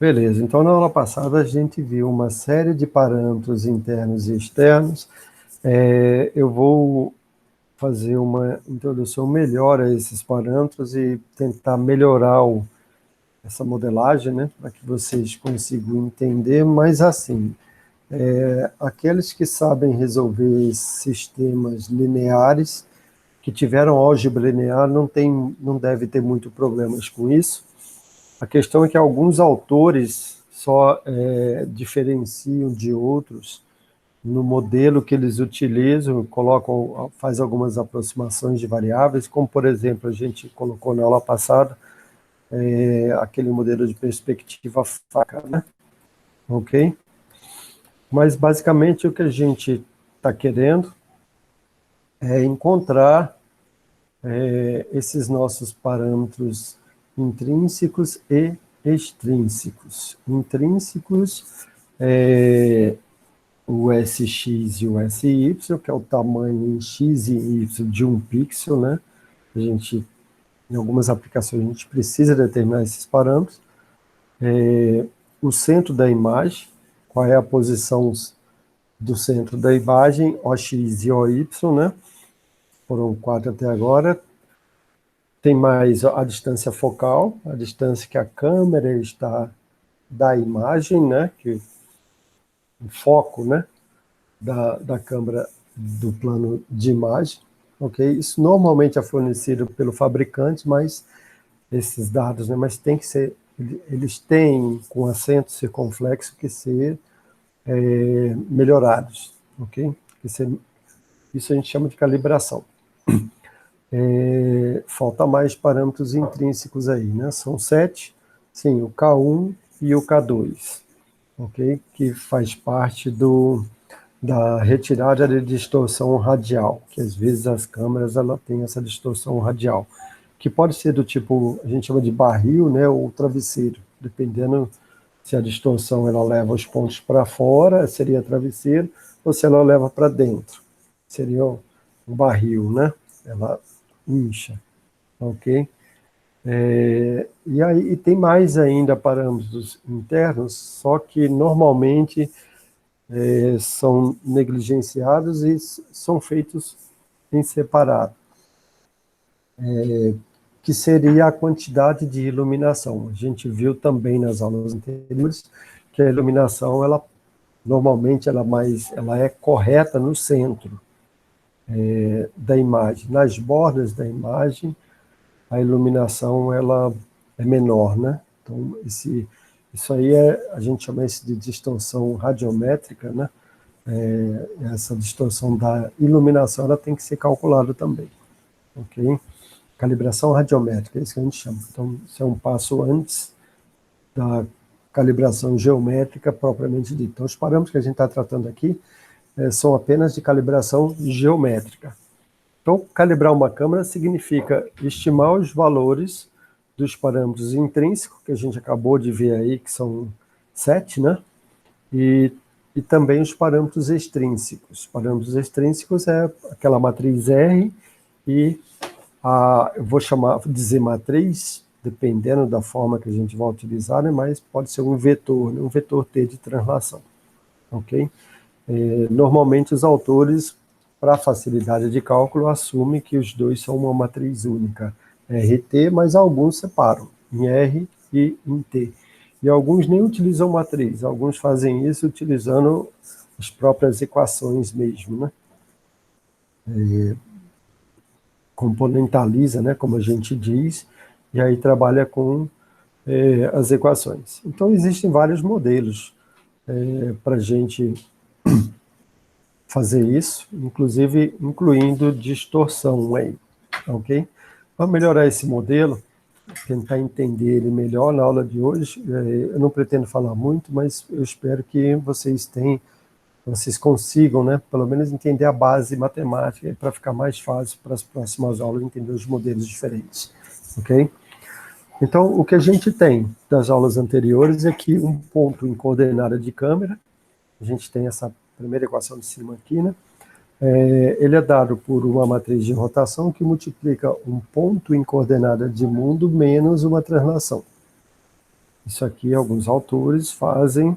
Beleza, então na aula passada a gente viu uma série de parâmetros internos e externos. Eu vou fazer uma introdução melhor a esses parâmetros e tentar melhorar essa modelagem, né, para que vocês consigam entender, mas assim, aqueles que sabem resolver sistemas lineares, que tiveram álgebra linear, não deve ter muito problemas com isso. A questão é que alguns autores só diferenciam de outros no modelo que eles utilizam, faz algumas aproximações de variáveis, como, por exemplo, a gente colocou na aula passada, aquele modelo de perspectiva faca, né? Ok? Mas, basicamente, o que a gente está querendo é encontrar esses nossos parâmetros intrínsecos e extrínsecos. Intrínsecos o SX e o SY, que é o tamanho em X e Y de um pixel, né? Em algumas aplicações, a gente precisa determinar esses parâmetros. O centro da imagem, qual é a posição do centro da imagem, OX e OY, né? Foram 4 até agora. Tem mais a distância focal, a distância que a câmera está da imagem, né? O foco, né? Da câmera do plano de imagem, ok? Isso normalmente é fornecido pelo fabricante, mas esses dados, né? Mas tem que ser, eles têm, com acento circunflexo, que ser melhorados, ok? Isso a gente chama de calibração. Falta mais parâmetros intrínsecos aí, né? São 7, sim, o K1 e o K2, ok? Que faz parte da retirada de distorção radial, que às vezes as câmeras têm essa distorção radial, que pode ser do tipo, a gente chama de barril, né, ou travesseiro, dependendo se a distorção ela leva os pontos para fora, seria travesseiro, ou se ela leva para dentro, seria um barril, né, ela incha, ok? E tem mais ainda parâmetros internos, só que normalmente são negligenciados e são feitos em separado, que seria a quantidade de iluminação. A gente viu também nas aulas anteriores que a iluminação, normalmente ela é correta no centro da imagem. Nas bordas da imagem, a iluminação ela é menor, né? Então, isso aí a gente chama isso de distorção radiométrica, né? Essa distorção da iluminação ela tem que ser calculada também, ok? Calibração radiométrica, é isso que a gente chama. Então, isso é um passo antes da calibração geométrica propriamente dita. Então, os parâmetros que a gente está tratando aqui são apenas de calibração geométrica. Então, calibrar uma câmera significa estimar os valores dos parâmetros intrínsecos, que a gente acabou de ver aí, que são 7, né? E também os parâmetros extrínsecos. Parâmetros extrínsecos é aquela matriz R e eu vou dizer matriz, dependendo da forma que a gente vai utilizar, né, mas pode ser um vetor, né, um vetor T de translação, ok? Normalmente os autores, para facilidade de cálculo, assumem que os dois são uma matriz única, RT, mas alguns separam em R e em T. E alguns nem utilizam matriz, alguns fazem isso utilizando as próprias equações mesmo, né? Componentaliza, né, como a gente diz, e aí trabalha com as equações. Então, existem vários modelos para a gente fazer isso, inclusive incluindo distorção aí, ok? Para melhorar esse modelo, tentar entender ele melhor na aula de hoje, eu não pretendo falar muito, mas eu espero que vocês consigam, né, pelo menos entender a base matemática, para ficar mais fácil para as próximas aulas entender os modelos diferentes, ok? Então, o que a gente tem das aulas anteriores é que um ponto em coordenada de câmera, a gente tem essa primeira equação de cima aqui, né? Ele é dado por uma matriz de rotação que multiplica um ponto em coordenada de mundo menos uma translação. Isso aqui, alguns autores fazem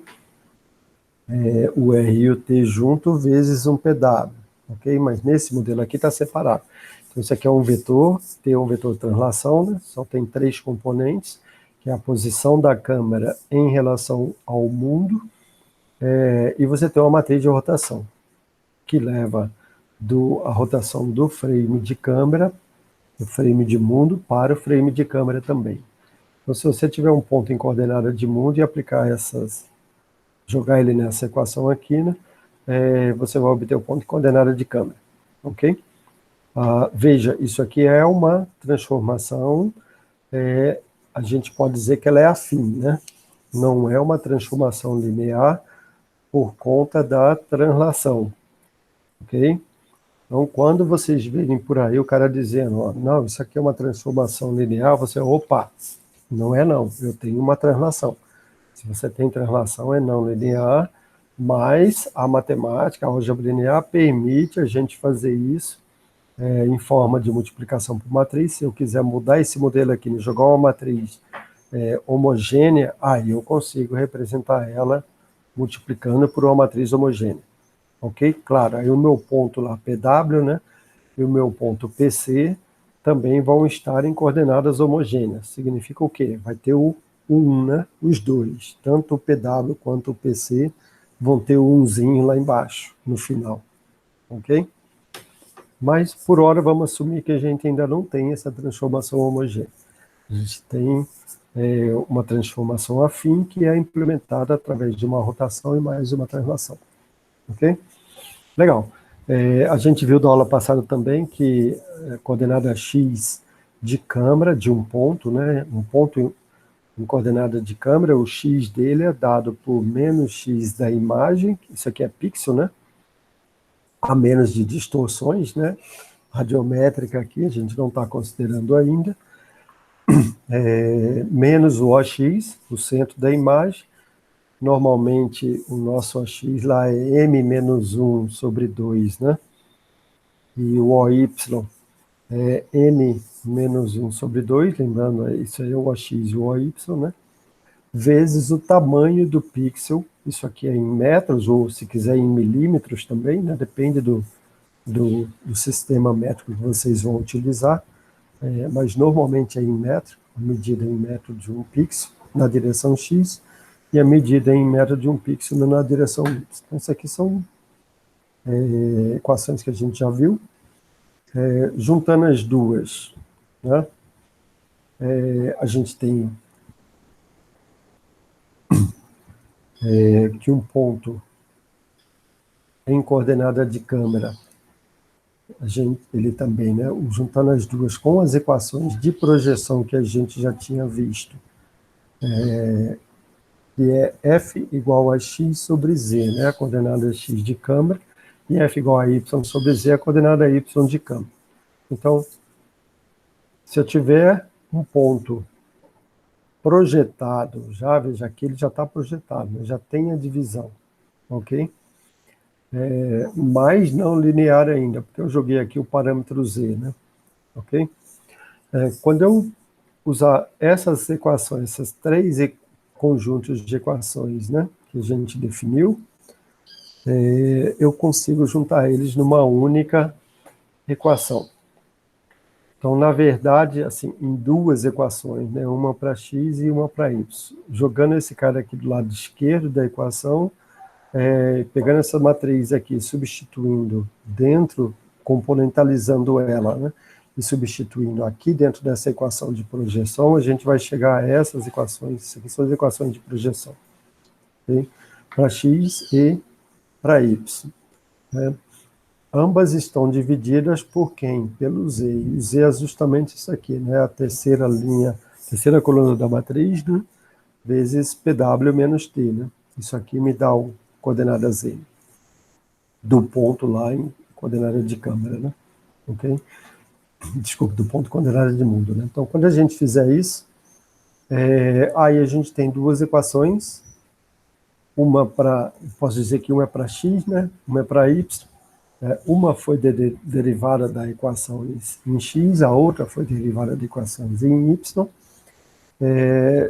o R e o T junto vezes um PW, ok? Mas nesse modelo aqui está separado. Então, isso aqui é um vetor, T é um vetor de translação, né? Só tem 3 componentes, que é a posição da câmera em relação ao mundo, e você tem uma matriz de rotação, que leva a rotação do frame de câmera, do frame de mundo, para o frame de câmera também. Então, se você tiver um ponto em coordenada de mundo e aplicar jogar ele nessa equação aqui, né, você vai obter o ponto de coordenada de câmera, ok? Veja, isso aqui é uma transformação, a gente pode dizer que ela é afim, né? Não é uma transformação linear por conta da translação, ok? Então, quando vocês verem por aí o cara dizendo, ó, não, isso aqui é uma transformação linear, você, opa, não é não, eu tenho uma translação. Se você tem translação, é não linear, mas a matemática, a álgebra linear, permite a gente fazer isso em forma de multiplicação por matriz. Se eu quiser mudar esse modelo aqui, e jogar uma matriz homogênea, aí eu consigo representar ela multiplicando por uma matriz homogênea. Ok? Claro, aí o meu ponto lá, PW, né, e o meu ponto PC também vão estar em coordenadas homogêneas. Significa o quê? Vai ter o 1, né? Os dois, tanto o PW quanto o PC vão ter o 1zinho lá embaixo, no final. Ok? Mas, por hora, vamos assumir que a gente ainda não tem essa transformação homogênea. A gente tem uma transformação afim que é implementada através de uma rotação e mais uma translação. Ok? Legal. A gente viu da aula passada também que a coordenada x de câmera, de um ponto, né? Um ponto em coordenada de câmera, o x dele é dado por menos x da imagem, isso aqui é pixel, né? A menos de distorções, né? Radiométrica aqui, a gente não está considerando ainda. Menos o OX, o centro da imagem. Normalmente, o nosso OX lá é M menos 1 sobre 2, né? E o OY é N menos 1 sobre 2, lembrando, isso aí é o OX e o OY, né? Vezes o tamanho do pixel, isso aqui é em metros, ou se quiser em milímetros também, né? Depende do sistema métrico que vocês vão utilizar, mas normalmente é em metro, a medida em metro de um pixel na direção X, e a medida em metro de um pixel na direção Y. Então, isso aqui são equações que a gente já viu. Juntando as duas, né? A gente tem que um ponto em coordenada de câmera, ele também, né, juntando as duas com as equações de projeção que a gente já tinha visto, que é F igual a x sobre z, né, a coordenada x de câmera, e F igual a y sobre z, a coordenada y de câmera. Então, se eu tiver um ponto projetado, veja aqui ele já está projetado, né, já tem a divisão, ok? Mas não linear ainda, porque eu joguei aqui o parâmetro z, né? Ok? Quando eu usar essas equações, esses 3 conjuntos de equações, né, que a gente definiu, eu consigo juntar eles numa única equação. Então, na verdade, assim, em 2 equações, né, uma para x e uma para y. Jogando esse cara aqui do lado esquerdo da equação, pegando essa matriz aqui, substituindo dentro, componentalizando ela, né, e substituindo aqui dentro dessa equação de projeção, a gente vai chegar a essas equações, essas aqui são as equações de projeção, okay? Para x e para y. Né? Ambas estão divididas por quem? Pelo z. E o z é justamente isso aqui, né, a terceira linha, terceira coluna da matriz, né, vezes pw menos t, né? Isso aqui me dá o coordenada z, do ponto lá em coordenada de câmera, né? Ok? Desculpe, do ponto coordenada de mundo, né? Então, quando a gente fizer isso, aí a gente tem 2 equações, posso dizer que uma é para x, né? Uma é para y, uma foi derivada da equação em x, a outra foi derivada da equação em y,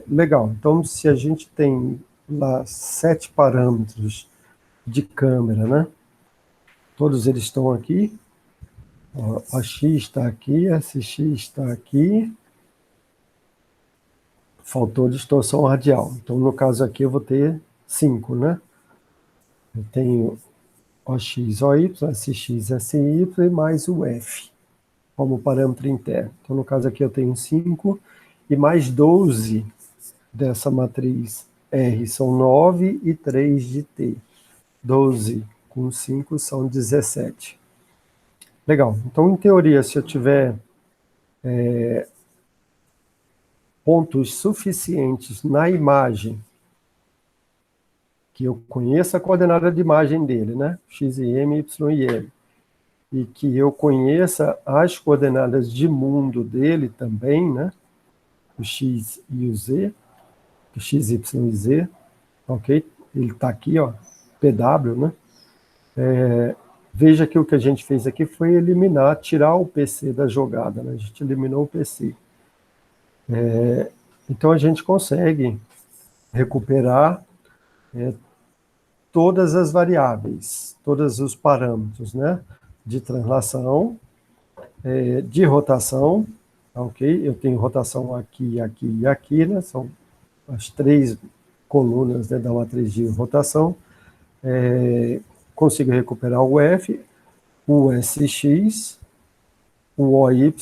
Legal, então se a gente tem lá 7 parâmetros de câmera, né? Todos eles estão aqui. Ó, AX está aqui, SX está aqui. Faltou distorção radial. Então, no caso aqui, eu vou ter 5, né? Eu tenho OX, OY, SX, SY e mais o F como parâmetro interno. Então, no caso aqui, eu tenho 5 e mais 12 dessa matriz R são 9 e 3 de T. 12 com 5 são 17. Legal. Então, em teoria, se eu tiver pontos suficientes na imagem, que eu conheça a coordenada de imagem dele, né? X e M, Y e M. E que eu conheça as coordenadas de mundo dele também, né? O X e o Z, o X, Y e Z, ok? Ele está aqui, ó, PW, né? Veja que o que a gente fez aqui foi eliminar, tirar o PC da jogada, né? A gente eliminou o PC. Então a gente consegue recuperar todas as variáveis, todos os parâmetros, né? De translação, de rotação, ok? Eu tenho rotação aqui, aqui e aqui, né? São as 3 colunas, né, da matriz de rotação. Consigo recuperar o F, o SX, o OY,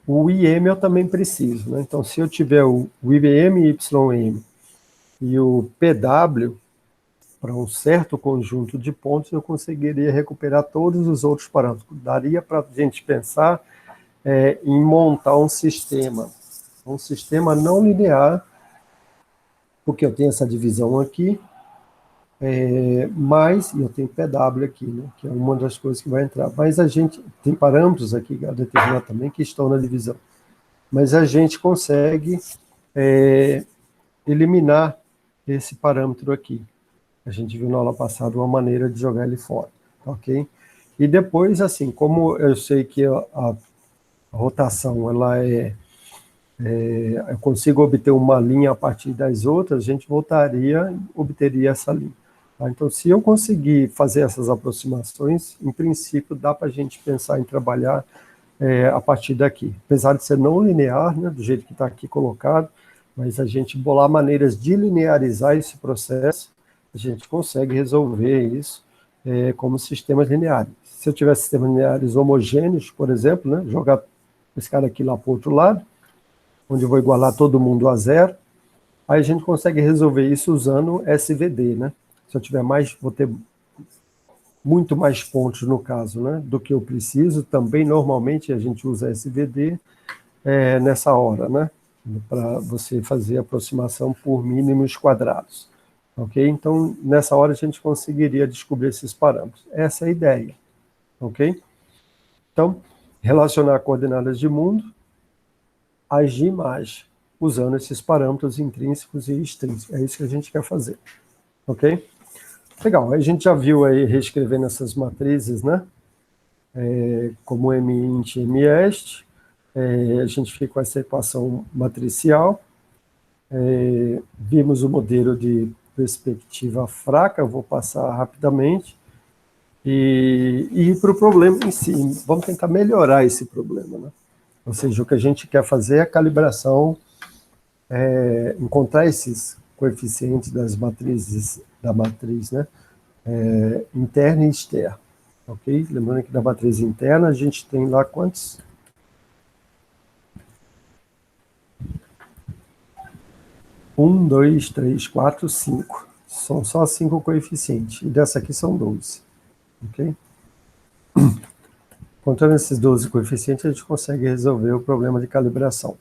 o IM eu também preciso, né? Então, se eu tiver o IM, YM e o PW, para um certo conjunto de pontos, eu conseguiria recuperar todos os outros parâmetros. Daria para a gente pensar em montar um sistema não linear, porque eu tenho essa divisão aqui, mas eu tenho PW aqui, né, que é uma das coisas que vai entrar. Mas a gente tem parâmetros aqui a determinar também que estão na divisão. Mas a gente consegue eliminar esse parâmetro aqui. A gente viu na aula passada uma maneira de jogar ele fora, ok? E depois, assim, como eu sei que a rotação, ela eu consigo obter uma linha a partir das outras, a gente voltaria e obteria essa linha. Tá? Então, se eu conseguir fazer essas aproximações, em princípio, dá para a gente pensar em trabalhar a partir daqui. Apesar de ser não linear, né, do jeito que está aqui colocado, mas a gente bolar maneiras de linearizar esse processo, a gente consegue resolver isso como sistemas lineares. Se eu tiver sistemas lineares homogêneos, por exemplo, né, jogar esse cara aqui lá para o outro lado, onde eu vou igualar todo mundo a zero, aí a gente consegue resolver isso usando SVD, né? Se eu tiver mais, vou ter muito mais pontos no caso, né, do que eu preciso. Também normalmente a gente usa SVD nessa hora, né, para você fazer a aproximação por mínimos quadrados, ok? Então nessa hora a gente conseguiria descobrir esses parâmetros. Essa é a ideia, ok? Então relacionar coordenadas de mundo às de imagem, usando esses parâmetros intrínsecos e extrínsecos. É isso que a gente quer fazer, ok? Legal, a gente já viu aí reescrevendo essas matrizes, né? Como MINT e MIEST, a gente fica com essa equação matricial, vimos o modelo de perspectiva fraca, eu vou passar rapidamente, e ir para o problema em si. Vamos tentar melhorar esse problema, né? Ou seja, o que a gente quer fazer é a calibração, encontrar esses coeficientes das matrizes, da matriz, né? Interna e externa, ok? Lembrando que da matriz interna a gente tem lá quantos? 1, 2, 3, 4, 5. São só 5 coeficientes, e dessa aqui são 12, ok? Contando esses 12 coeficientes, a gente consegue resolver o problema de calibração,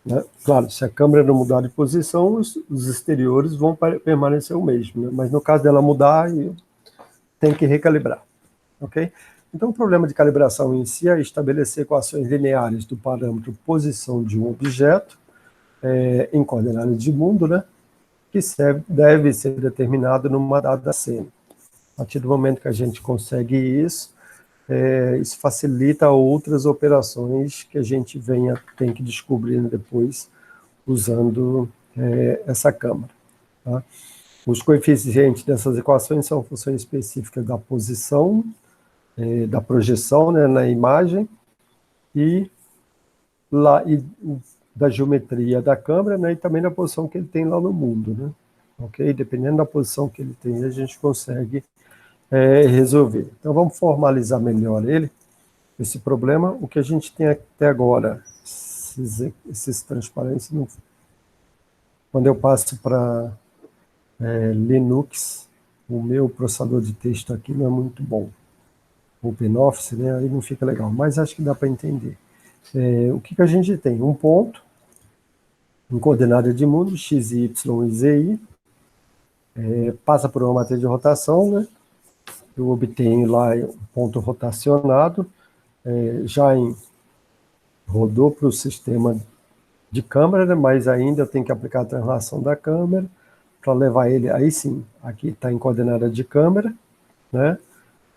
né? Claro, se a câmera não mudar de posição, os exteriores vão permanecer o mesmo, né? Mas no caso dela mudar, tem que recalibrar, ok? Então, o problema de calibração em si é estabelecer equações lineares do parâmetro posição de um objeto em coordenadas de mundo, né? Que deve ser determinado numa dada cena. A partir do momento que a gente consegue isso, isso facilita outras operações que a gente tem que descobrir depois usando essa câmara. Tá? Os coeficientes dessas equações são funções específicas da posição, da projeção, né, na imagem, e da geometria da câmera, né, e também da posição que ele tem lá no mundo. Né? Ok? Dependendo da posição que ele tem, a gente consegue resolver. Então, vamos formalizar melhor esse problema. O que a gente tem até agora, esses transparentes, quando eu passo para Linux, o meu processador de texto aqui não é muito bom. OpenOffice, né, aí não fica legal, mas acho que dá para entender. O que a gente tem? Um ponto, em coordenada de mundo, x, y e z, passa por uma matriz de rotação, né? Eu obtenho lá um ponto rotacionado, rodou para o sistema de câmera, né? Mas ainda eu tenho que aplicar a translação da câmera para levar ele, aí sim, aqui está em coordenada de câmera, né?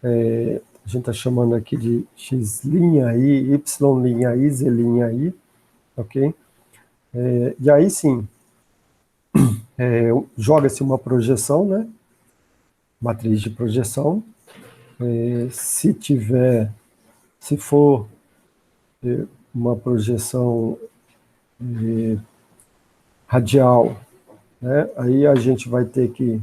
A gente está chamando aqui de x' i, y' i, z' i, ok? E aí sim, joga-se uma projeção, né? Matriz de projeção. Se for uma projeção radial, né? Aí a gente vai ter que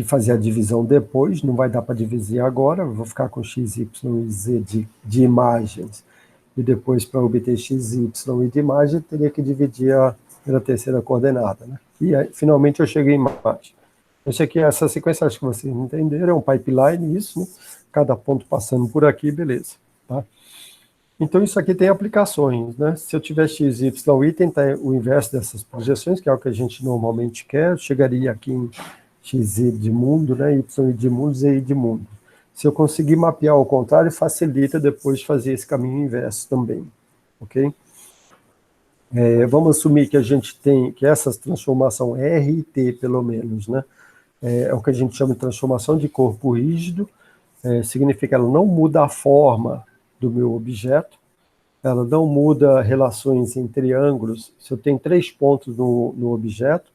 fazer a divisão depois, não vai dar para dividir agora, vou ficar com x, y e z de imagens, e depois para obter x, y e de imagem, teria que dividir pela terceira coordenada. Né? E aí, finalmente eu cheguei em imagem. Essa sequência, acho que vocês entenderam, é um pipeline, isso, né? Cada ponto passando por aqui, beleza. Tá? Então, isso aqui tem aplicações, né? Se eu tiver x, y, e tentar o inverso dessas projeções, que é o que a gente normalmente quer, eu chegaria aqui em x de mundo, né? Y de mundo, z de mundo. Se eu conseguir mapear ao contrário, facilita depois fazer esse caminho inverso também, ok? Vamos assumir que a gente tem, que essa transformação R e T, pelo menos, né? É o que a gente chama de transformação de corpo rígido, significa que ela não muda a forma do meu objeto, ela não muda relações entre ângulos. Se eu tenho 3 pontos no objeto,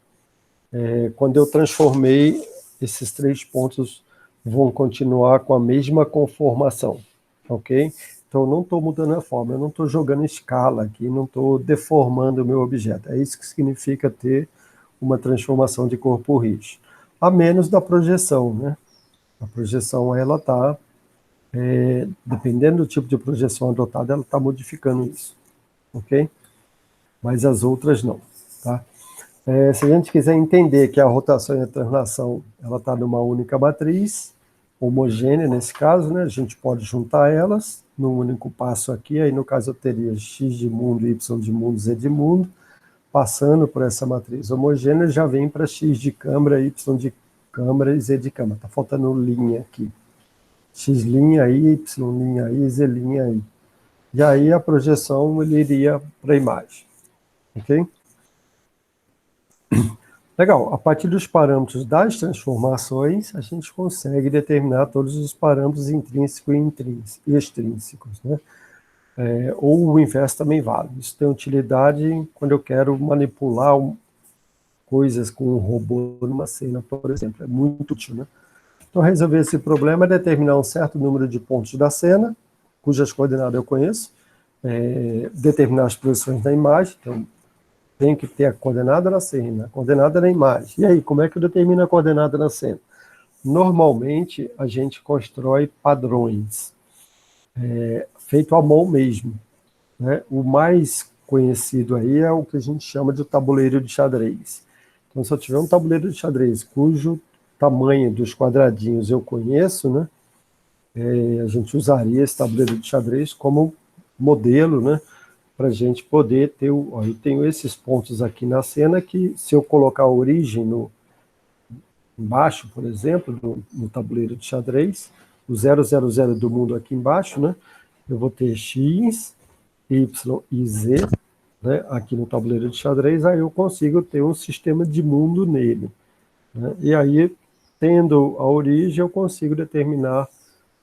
quando eu transformei, esses 3 pontos vão continuar com a mesma conformação, ok? Então, eu não estou mudando a forma, eu não estou jogando escala aqui, não estou deformando o meu objeto. É isso que significa ter uma transformação de corpo rígido. A menos da projeção, né? A projeção, ela está, dependendo do tipo de projeção adotada, ela está modificando isso, ok? Mas as outras não, tá? Se a gente quiser entender que a rotação e a translação, ela está numa única matriz, homogênea nesse caso, né? A gente pode juntar elas num único passo aqui, aí no caso eu teria x de mundo, y de mundo, z de mundo, passando por essa matriz homogênea, já vem para x de câmara, y de câmara e z de câmara. Está faltando linha aqui. X' i, y' i, z' i. E aí a projeção ele iria para a imagem. Ok? Legal. A partir dos parâmetros das transformações, a gente consegue determinar todos os parâmetros intrínsecos e extrínsecos, né? Ou o inverso também vale. Isso tem utilidade quando eu quero manipular coisas com um robô numa cena, por exemplo. É muito útil, né? Então, resolver esse problema é determinar um certo número de pontos da cena, cujas coordenadas eu conheço, determinar as posições da imagem, então tem que ter a coordenada na cena, a coordenada na imagem. E aí, como é que eu determino a coordenada na cena? Normalmente, a gente constrói padrões, feito à mão mesmo, né? O mais conhecido aí é o que a gente chama de tabuleiro de xadrez. Então, se eu tiver um tabuleiro de xadrez cujo tamanho dos quadradinhos eu conheço, né? A gente usaria esse tabuleiro de xadrez como modelo, né? Para a gente poder ter eu tenho esses pontos aqui na cena que, se eu colocar a origem embaixo, por exemplo, no tabuleiro de xadrez, o 000 do mundo aqui embaixo, né? Eu vou ter x, y e z, né? Aqui no tabuleiro de xadrez, aí eu consigo ter um sistema de mundo nele, né? E aí, tendo a origem, eu consigo determinar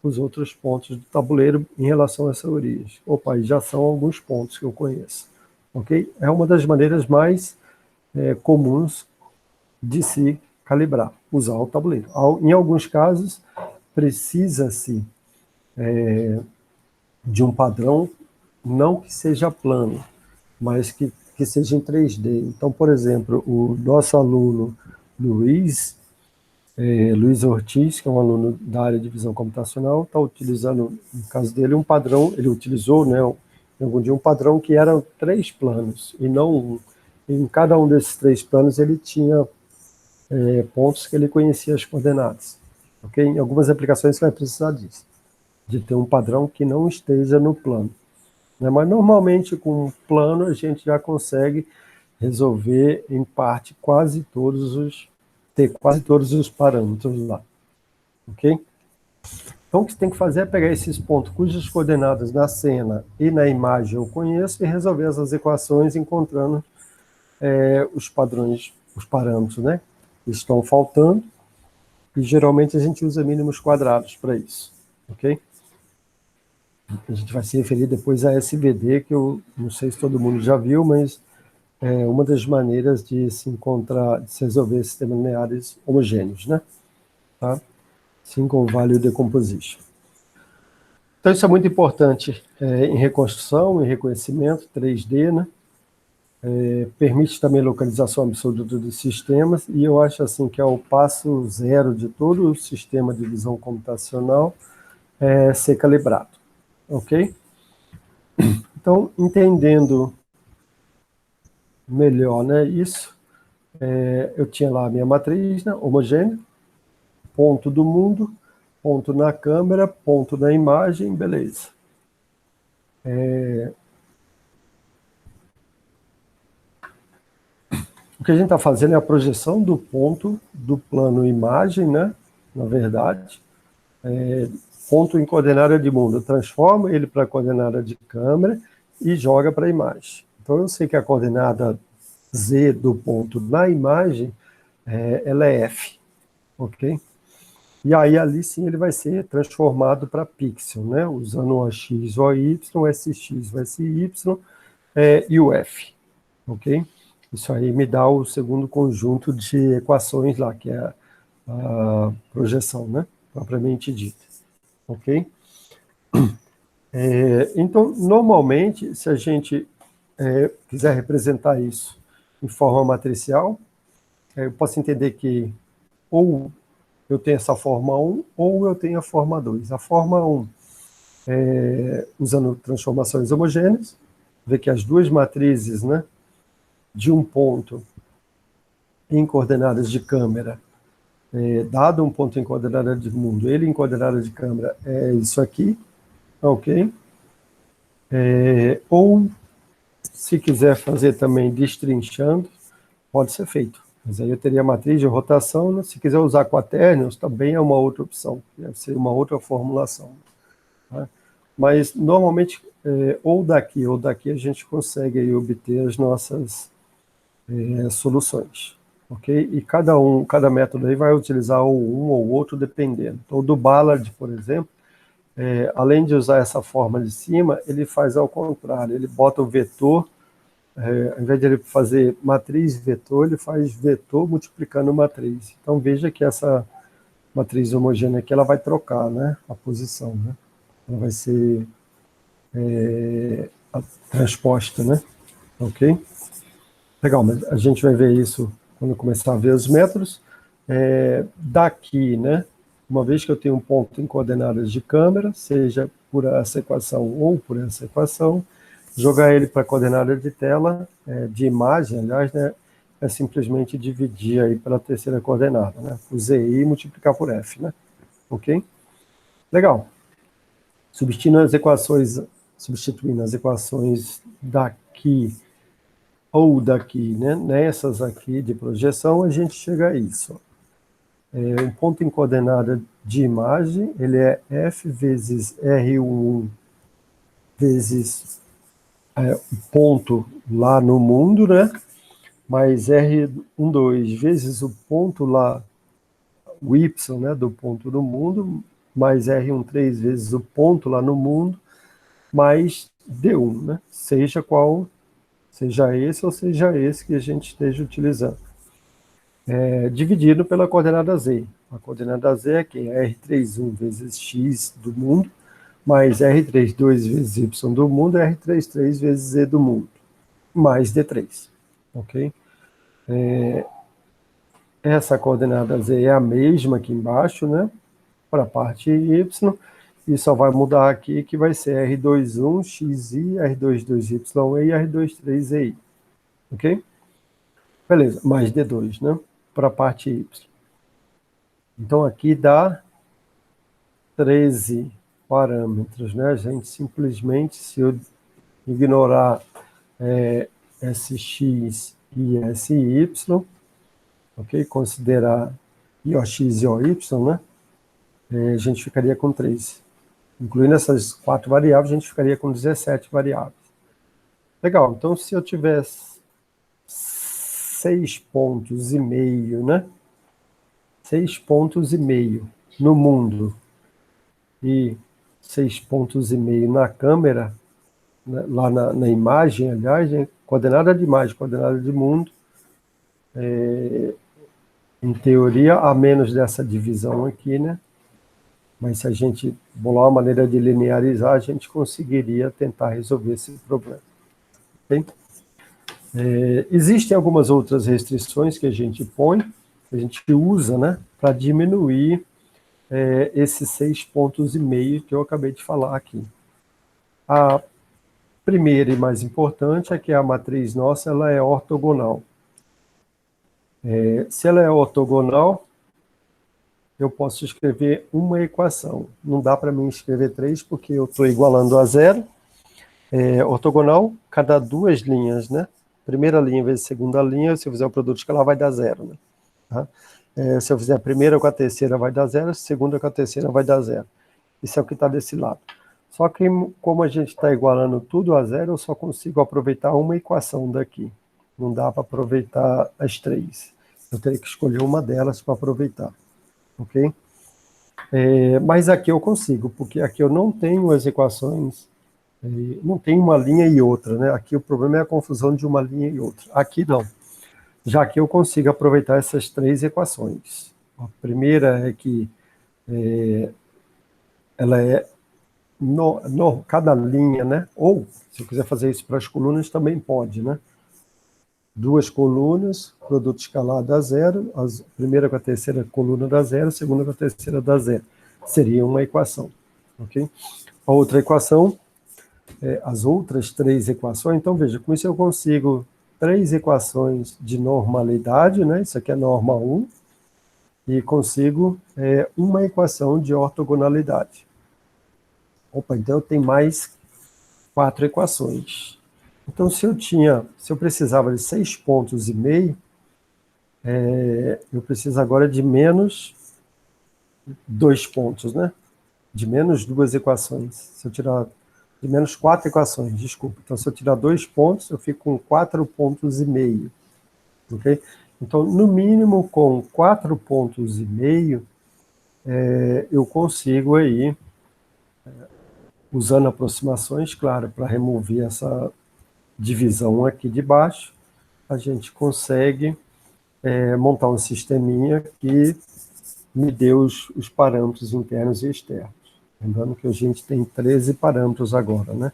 os outros pontos do tabuleiro em relação a essa origem. Opa, já são alguns pontos que eu conheço. ok? É uma das maneiras mais comuns de se calibrar, usar o tabuleiro. Em alguns casos, precisa-se de um padrão, não que seja plano, mas que seja em 3D. Então, por exemplo, o nosso aluno Luiz, Luiz Ortiz, que é um aluno da área de visão computacional, está utilizando, no caso dele, um padrão, ele utilizou, né, algum dia, um padrão que eram 3 planos, e não um. Em cada um desses 3 planos, ele tinha pontos que ele conhecia as coordenadas. Okay? Em algumas aplicações, você vai precisar disso, de ter um padrão que não esteja no plano. Né? Mas, normalmente, com um plano, a gente já consegue resolver, em parte, ter quase todos os parâmetros lá. Ok? Então, o que você tem que fazer é pegar esses pontos cujas coordenadas na cena e na imagem eu conheço e resolver essas equações encontrando os padrões, os parâmetros, né? Que estão faltando, e geralmente a gente usa mínimos quadrados para isso, ok? A gente vai se referir depois a SVD, que eu não sei se todo mundo já viu, mas é uma das maneiras de se encontrar, de se resolver sistemas lineares homogêneos, né? Tá? Single Value Decomposition. Então, isso é muito importante em reconstrução, em reconhecimento 3D, né? Permite também localização absoluta dos sistemas, e eu acho assim que é o passo zero de todo o sistema de visão computacional ser calibrado, ok? Então, entendendo melhor, né, isso, eu tinha lá a minha matriz, né, homogênea, ponto do mundo, ponto na câmera, ponto na imagem, beleza. O que a gente está fazendo é a projeção do ponto do plano imagem, né? Na verdade, ponto em coordenada de mundo. Eu transformo ele para a coordenada de câmera e joga para a imagem. Então, eu sei que a coordenada Z do ponto na imagem, ela é F, ok? E aí, ali sim, ele vai ser transformado para pixel, né? Usando o AX, o AY, o SX, o SY e o F, ok? Isso aí me dá o segundo conjunto de equações lá, que é a projeção, né? Propriamente dita, ok? Então, normalmente, se a gente quiser representar isso em forma matricial, eu posso entender que ou eu tenho essa forma 1 ou eu tenho a forma 2. A forma 1, usando transformações homogêneas, vê que as duas matrizes, né, de um ponto em coordenadas de câmera, dado um ponto em coordenada de mundo, ele em coordenada de câmera é isso aqui, ok? Ou, se quiser fazer também destrinchando, pode ser feito. Mas aí eu teria a matriz de rotação, né? Se quiser usar quaternions, também é uma outra opção, deve ser uma outra formulação. Tá? Mas, normalmente, ou daqui a gente consegue aí obter as nossas soluções. Ok? E cada método aí vai utilizar um ou outro, dependendo. Então, o do Ballard, por exemplo, além de usar essa forma de cima, ele faz ao contrário, ele bota o vetor, ao invés de ele fazer matriz vetor, ele faz vetor multiplicando matriz. Então, veja que essa matriz homogênea aqui, ela vai trocar, né, a posição, né? Ela vai ser transposta, né? Ok? Legal, mas a gente vai ver isso quando começar a ver os métodos. Daqui, né, uma vez que eu tenho um ponto em coordenadas de câmera, seja por essa equação ou por essa equação, jogar ele para a coordenada de tela, de imagem, aliás, né, é simplesmente dividir aí pela terceira coordenada, né, o ZI e multiplicar por F, né, ok? Legal. Substituindo as equações daqui ou daqui, né, nessas aqui de projeção, a gente chega a isso. Um ponto em coordenada de imagem, ele é F vezes R11 vezes o ponto lá no mundo, né? Mais R12 vezes o ponto lá, o Y, né, do ponto do mundo, mais R13 vezes o ponto lá no mundo, mais D1, né? Seja qual seja esse ou seja esse que a gente esteja utilizando. Dividido pela coordenada z. A coordenada z é quem? É R31 vezes x do mundo, mais R32 vezes y do mundo, e R33 vezes z do mundo, mais D3, ok? Essa coordenada z é a mesma aqui embaixo, né? Para a parte y, e só vai mudar aqui que vai ser R21xi, R22y e R23zi, ok? Beleza, mais D2, né? Para a parte y. Então aqui dá 13 parâmetros, né? A gente simplesmente, se eu ignorar SX e SY, ok? Considerar OX e OY, né? A gente ficaria com 13. Incluindo essas 4 variáveis, a gente ficaria com 17 variáveis. Legal, então se eu tivesse 6,5 pontos, né? 6,5 pontos no mundo e 6,5 pontos na câmera, né? Lá na imagem, aliás, coordenada de imagem, coordenada de mundo, em teoria, a menos dessa divisão aqui, né? Mas se a gente bolar uma maneira de linearizar, a gente conseguiria tentar resolver esse problema. Okay? Existem algumas outras restrições que a gente põe, que a gente usa, né, para diminuir esses 6,5 pontos que eu acabei de falar aqui. A primeira e mais importante é que a matriz nossa ela é ortogonal. Se ela é ortogonal, eu posso escrever uma equação. Não dá para mim escrever 3, porque eu estou igualando a zero. Ortogonal, cada 2 linhas, né? Primeira linha vezes segunda linha, se eu fizer o produto escalar, vai dar 0, né? Tá? Se eu fizer a primeira com a terceira, vai dar 0, a segunda com a terceira, vai dar 0. Isso é o que está desse lado. Só que, como a gente está igualando tudo a 0, eu só consigo aproveitar uma equação daqui. Não dá para aproveitar as 3. Eu teria que escolher uma delas para aproveitar. Ok? Mas aqui eu consigo, porque aqui eu não tenho as equações, não tem uma linha e outra, né? Aqui o problema é a confusão de uma linha e outra. Aqui não. Já que eu consigo aproveitar essas 3 equações. A primeira é que ela é cada linha, né? Ou, se eu quiser fazer isso para as colunas, também pode, né? 2 colunas, produto escalar dá 0, a primeira com a terceira coluna dá 0, a segunda com a terceira dá 0. Seria uma equação, ok? A outra equação, as outras 3 equações, então veja, com isso eu consigo 3 equações de normalidade, né? Isso aqui é norma 1, e consigo uma equação de ortogonalidade. Opa, então eu tenho mais 4 equações. Então, se eu precisava de 6,5 pontos, eu preciso agora de menos 2 pontos, né? De menos 2 equações. Se eu tirar de menos 4 equações, desculpa. Então, se eu tirar 2 pontos, eu fico com 4,5 pontos. Ok? Então, no mínimo, com 4,5 pontos, eu consigo aí, usando aproximações, claro, para remover essa divisão aqui de baixo, a gente consegue montar um sisteminha que me dê os parâmetros internos e externos. Lembrando que a gente tem 13 parâmetros agora, né?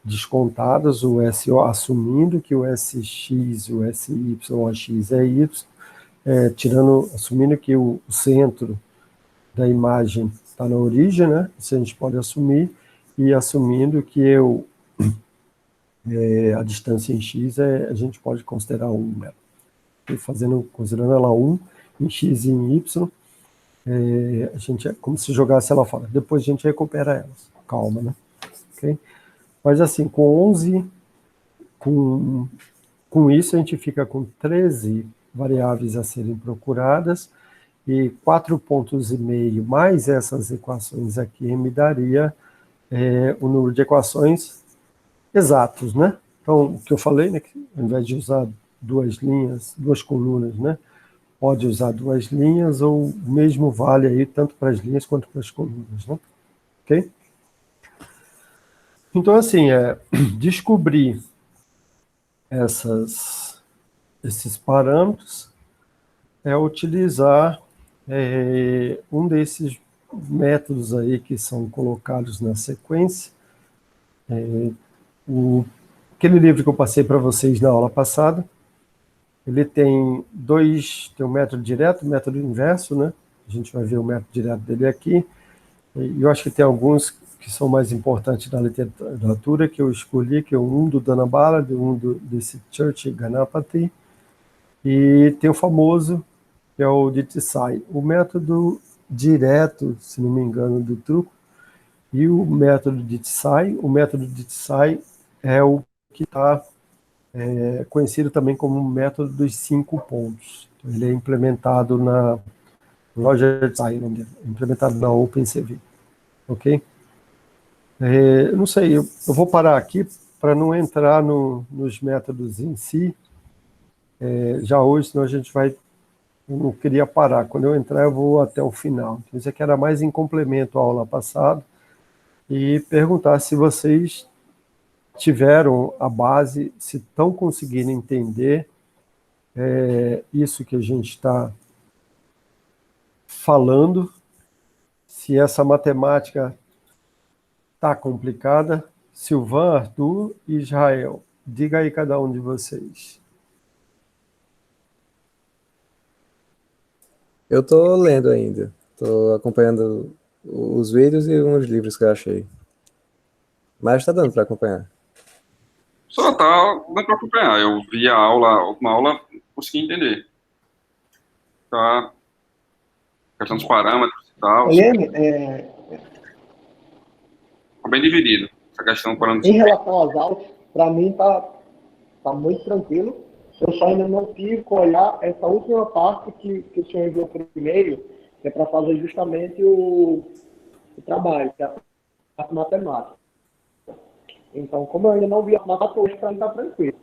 Descontados o SO, assumindo que o SX, o SY, o AX é Y, assumindo que o centro da imagem está na origem, né? Isso a gente pode assumir, e assumindo que a distância em X a gente pode considerar 1, né? Considerando ela 1, em X e em Y, a gente é como se jogasse ela fora. Depois a gente recupera elas. Calma, né? Okay? Mas assim, com 11, com isso a gente fica com 13 variáveis a serem procuradas, e 4,5 pontos mais essas equações aqui me daria o número de equações exatos, né? Então, o que eu falei, né, que ao invés de usar 2 linhas, 2 colunas, né, pode usar 2 linhas, ou o mesmo vale aí tanto para as linhas quanto para as colunas, né? Ok? Então, assim, descobrir esses parâmetros é utilizar um desses métodos aí que são colocados na sequência. Aquele livro que eu passei para vocês na aula passada, ele tem tem um método direto, método inverso, né? A gente vai ver o método direto dele aqui. E eu acho que tem alguns que são mais importantes na literatura que eu escolhi, que é um do Dana Ballard, desse Church Ganapati, e tem o famoso, que é o Ditsai. O método direto, se não me engano, do truco, e o método Ditsai é o que está conhecido também como o método dos 5 pontos. Ele é implementado na Roger Tsai, implementado na OpenCV, ok? Não sei, eu vou parar aqui para não entrar nos métodos em si, já hoje, senão a gente vai. Eu não queria parar. Quando eu entrar, eu vou até o final. Então, isso aqui era mais em complemento à aula passada e perguntar se vocês tiveram a base, se estão conseguindo entender isso que a gente está falando, se essa matemática está complicada. Silvan, Arthur e Israel, diga aí cada um de vocês. Eu tô lendo ainda. Tô acompanhando os vídeos e uns livros que eu achei. Mas tá dando para acompanhar. Só tá dando para acompanhar. Eu vi a última aula, consegui entender. Tá? A questão dos parâmetros e tal. Eliane, Tá bem dividido. Essa questão dos parâmetros. em relação às aulas, para mim tá muito tranquilo. Eu só ainda não tive que olhar essa última parte que o senhor enviou primeiro, que é para fazer justamente o trabalho, que é a parte matemática. Então, como eu ainda não vi a matemática, hoje para mim está tranquilo.